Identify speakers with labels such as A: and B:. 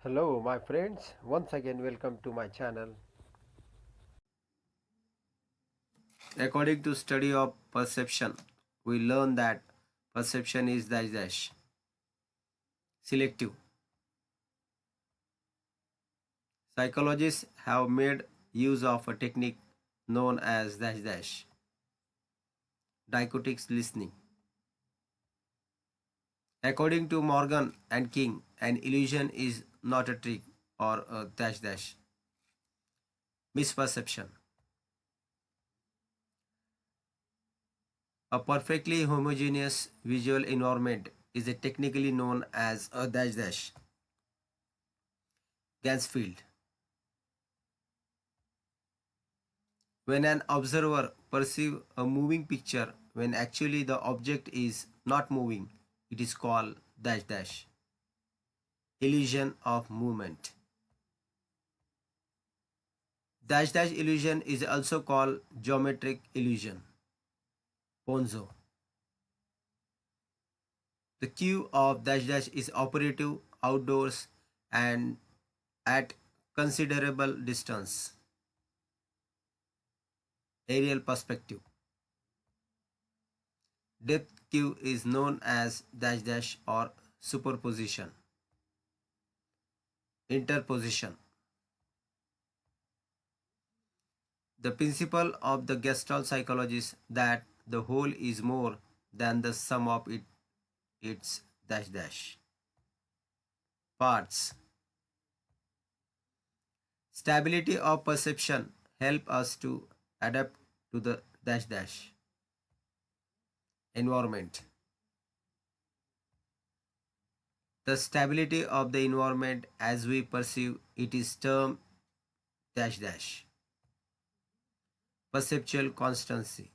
A: Hello, my friends. Once again, welcome to my channel.
B: According to study of perception, we learn that perception is dash selective. Psychologists have made use of a technique known as dichotic listening. According to Morgan and King, an illusion is not a trick or a misperception. A perfectly homogeneous visual environment is technically known as a Gans field. When an observer perceives a moving picture when actually the object is not moving, it is called illusion of movement. Illusion is also called geometric illusion. Ponzo. The cue of is operative outdoors and at considerable distance. Aerial perspective. Depth cue is known as or superposition. Interposition. The principle of the Gestalt psychology is that the whole is more than the sum of its parts. Stability of perception help us to adapt to the environment. The stability of the environment as we perceive it is termed perceptual constancy.